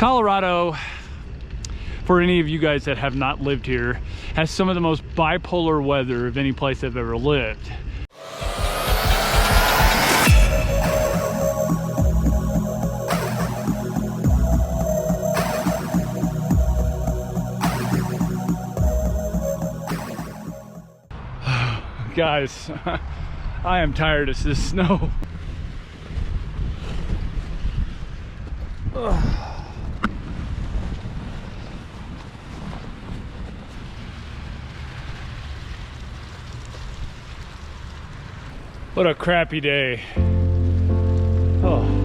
Colorado, for any of you guys that have not lived here, has some of the most bipolar weather of any place I've ever lived. Guys, I am tired of this snow. What a crappy day. Oh.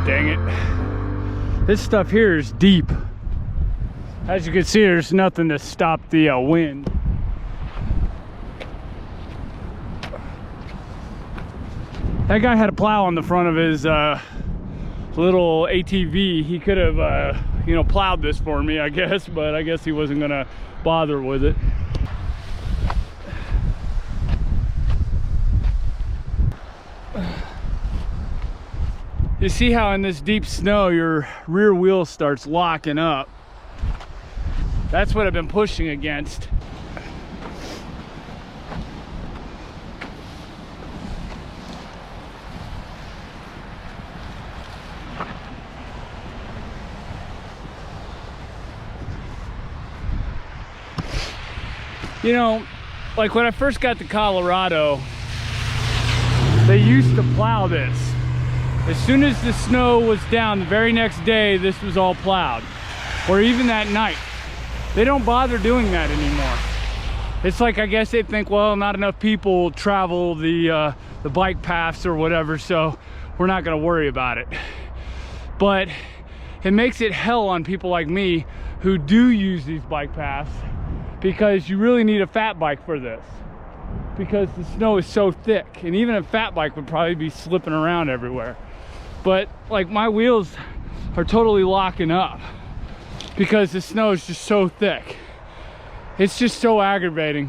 Dang it. This stuff here is deep. As you can see, there's nothing to stop the wind. That guy had a plow on the front of his little ATV. He could have, you know, plowed this for me, I guess, but I guess he wasn't gonna bother with it. You see how in this deep snow your rear wheel starts locking up? That's what I've been pushing against. You know, like when I first got to Colorado, they used to plow this. As soon as the snow was down, the very next day, this was all plowed. Or even that night. They don't bother doing that anymore. It's like, I guess they think, well, not enough people travel the bike paths or whatever, so we're not gonna worry about it. But it makes it hell on people like me who do use these bike paths, because you really need a fat bike for this, because the snow is so thick, and even a fat bike would probably be slipping around everywhere. But like, my wheels are totally locking up because the snow is just so thick. It's just so aggravating.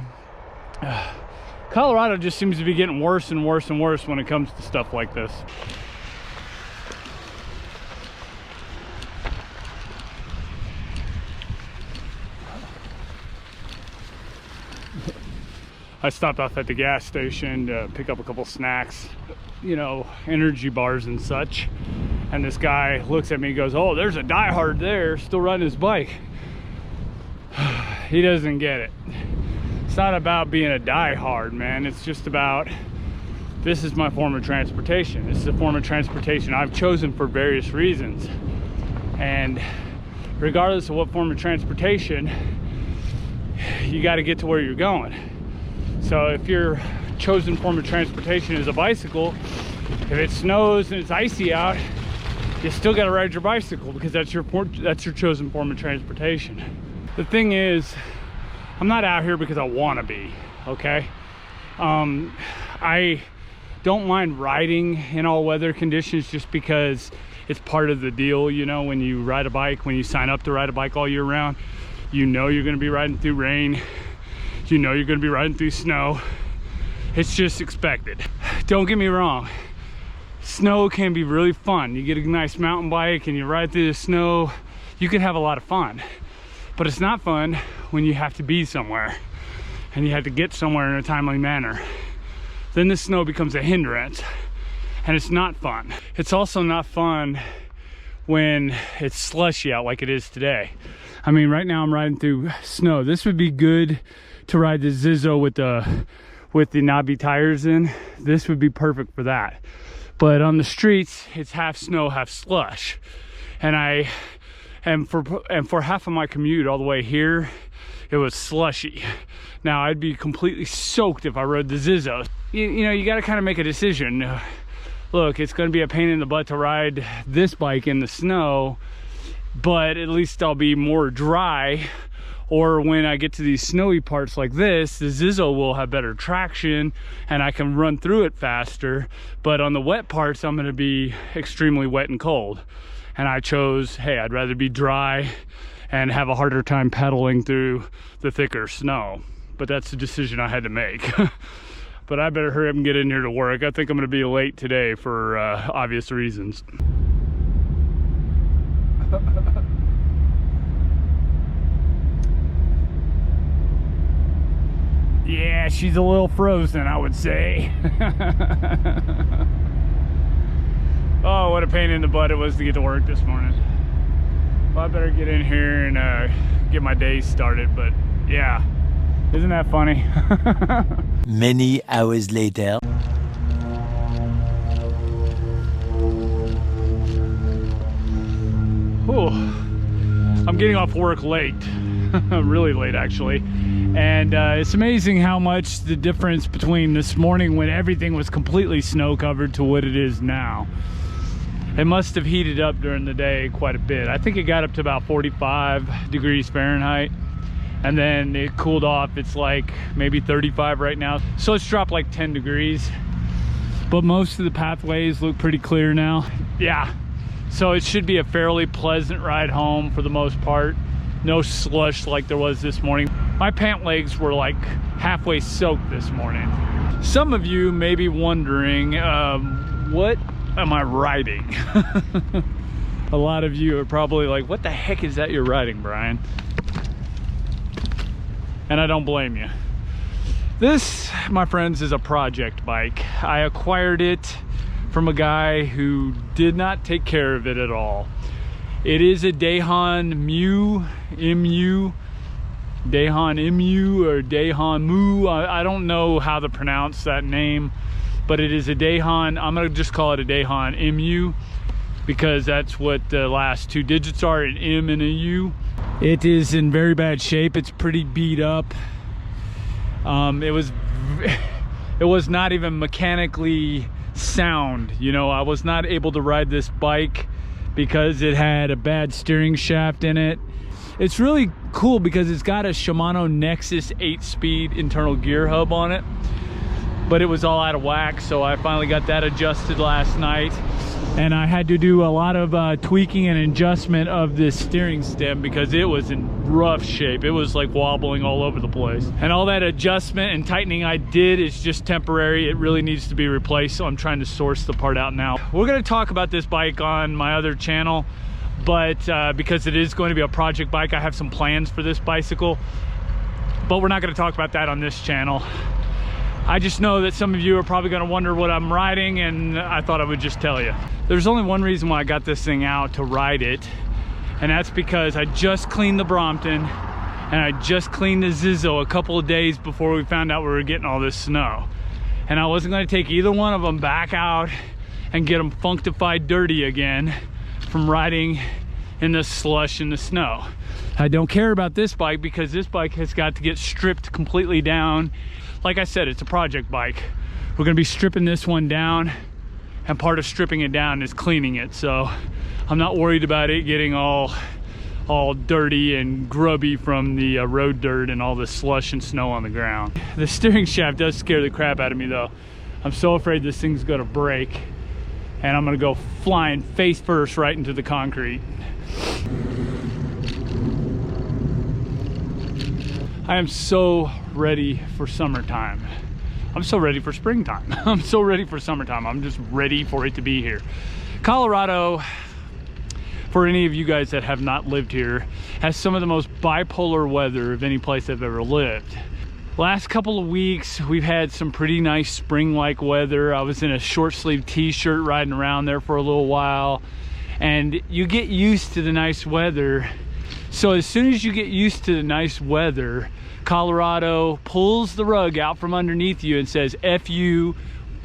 Colorado just seems to be getting worse and worse and worse when it comes to stuff like this. I stopped off at the gas station to pick up a couple snacks, you know, energy bars and such. And this guy looks at me and goes, "Oh, there's a diehard there, still riding his bike." He doesn't get it. It's not about being a diehard, man. It's just about, this is my form of transportation. This is a form of transportation I've chosen for various reasons. And regardless of what form of transportation, you got to get to where you're going. So if your chosen form of transportation is a bicycle, if it snows and it's icy out, you still got to ride your bicycle, because that's your chosen form of transportation. The thing is, I'm not out here because I want to be, okay? I don't mind riding in all weather conditions just because it's part of the deal. You know, when you ride a bike, when you sign up to ride a bike all year round, you know you're going to be riding through rain. You know you're going to be riding through snow. It's just expected. Don't get me wrong, snow can be really fun. You get a nice mountain bike and you ride through the snow, you can have a lot of fun. But it's not fun when you have to be somewhere and you have to get somewhere in a timely manner. Then the snow becomes a hindrance and it's not fun. It's also not fun when it's slushy out like it is today. I mean, right now I'm riding through snow. This would be good to ride the Zizzo with the knobby tires in. This would be perfect for that. But on the streets, it's half snow, half slush. And for half of my commute all the way here, it was slushy. Now I'd be completely soaked if I rode the Zizzo. You know, you got to kind of make a decision. Look, it's going to be a pain in the butt to ride this bike in the snow, but at least I'll be more dry. Or when I get to these snowy parts like this, the Zizzo will have better traction and I can run through it faster. But on the wet parts, I'm going to be extremely wet and cold. And I chose, hey, I'd rather be dry and have a harder time pedaling through the thicker snow. But that's the decision I had to make. But I better hurry up and get in here to work. I think I'm gonna be late today for obvious reasons. Yeah, she's a little frozen, I would say. Oh, what a pain in the butt it was to get to work this morning. Well, I better get in here and get my day started, but yeah, isn't that funny? Many hours later. Whew. I'm getting off work late, really late actually. And it's amazing how much the difference between this morning when everything was completely snow covered to what it is now. It must have heated up during the day quite a bit. I think it got up to about 45 degrees Fahrenheit. And then it cooled off. It's like maybe 35 right now. So it's dropped like 10 degrees. But most of the pathways look pretty clear now. Yeah. So it should be a fairly pleasant ride home for the most part. No slush like there was this morning. My pant legs were like halfway soaked this morning. Some of you may be wondering, what am I riding? A lot of you are probably like, what the heck is that you're riding, Brian? And I don't blame you. This, my friends, is a project bike. I acquired it from a guy who did not take care of it at all. It is a Dahon MU, Dahon MU or Dahon Mu. I don't know how to pronounce that name, but it is a Dahon. I'm gonna just call it a Dahon MU because that's what the last two digits are, an M and a U. It is in very bad shape. It's pretty beat up. It was not even mechanically sound. You know, I was not able to ride this bike because it had a bad steering shaft in it. It's really cool because it's got a Shimano Nexus 8-speed internal gear hub on it, but it was all out of whack, so I finally got that adjusted last night. And I had to do a lot of tweaking and adjustment of this steering stem because it was in rough shape. It was like wobbling all over the place. And all that adjustment and tightening I did is just temporary. It really needs to be replaced, so I'm trying to source the part out now. We're gonna talk about this bike on my other channel, but because it is going to be a project bike, I have some plans for this bicycle, but we're not gonna talk about that on this channel. I just know that some of you are probably gonna wonder what I'm riding, and I thought I would just tell you. There's only one reason why I got this thing out to ride it, and that's because I just cleaned the Brompton and I just cleaned the Zizzo a couple of days before we found out we were getting all this snow. And I wasn't gonna take either one of them back out and get them functified dirty again from riding in the slush and the snow. I don't care about this bike because this bike has got to get stripped completely down. Like I said, it's a project bike. We're gonna be stripping this one down, and part of stripping it down is cleaning it. So I'm not worried about it getting all dirty and grubby from the road dirt and all the slush and snow on the ground. The steering shaft does scare the crap out of me though. I'm so afraid this thing's gonna break and I'm gonna go flying face first right into the concrete. I am so ready for summertime. I'm so ready for springtime. I'm so ready for summertime. I'm just ready for it to be here. Colorado, for any of you guys that have not lived here, has some of the most bipolar weather of any place I've ever lived. Last couple of weeks, we've had some pretty nice spring-like weather. I was in a short sleeve t-shirt riding around there for a little while. and you get used to the nice weather. So as soon as you get used to the nice weather, Colorado pulls the rug out from underneath you and says, F you,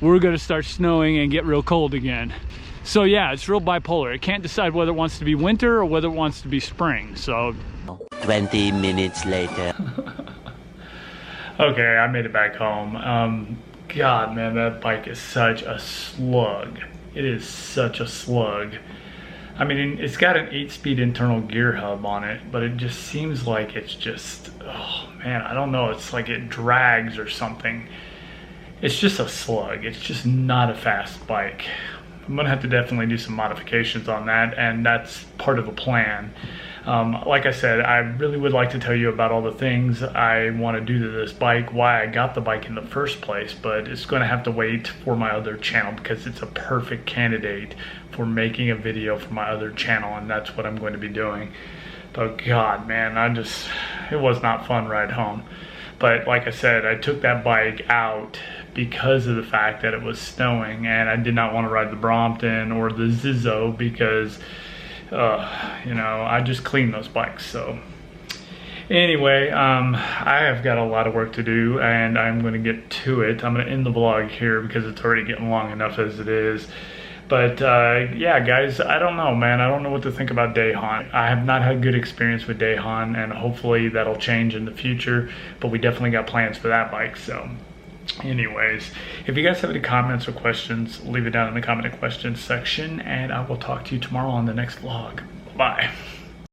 we're gonna start snowing and get real cold again. So yeah, it's real bipolar. It can't decide whether it wants to be winter or whether it wants to be spring. So 20 minutes later. okay, I made it back home. God, man, that bike is such a slug. It is such a slug. I mean, it's got an 8-speed internal gear hub on it, but it just seems like it's just, oh man, I don't know. It's like it drags or something. It's just a slug. It's just not a fast bike. I'm gonna have to definitely do some modifications on that, and that's part of the plan. Like I said, I really would like to tell you about all the things I want to do to this bike, why I got the bike in the first place, but it's going to have to wait for my other channel because it's a perfect candidate for making a video for my other channel, and that's what I'm going to be doing. But God, man, it was not fun ride home. But like I said, I took that bike out because of the fact that it was snowing, and I did not want to ride the Brompton or the Zizzo because you know, I just cleaned those bikes. So anyway, I have got a lot of work to do, and I'm going to get to it. I'm going to end the vlog here because it's already getting long enough as it is. But yeah, guys, I don't know, man. I don't know what to think about Dahon. I have not had good experience with Dahon, and hopefully that'll change in the future, but we definitely got plans for that bike. So anyways, if you guys have any comments or questions, leave it down in the comment and questions section, and I will talk to you tomorrow on the next vlog. Bye.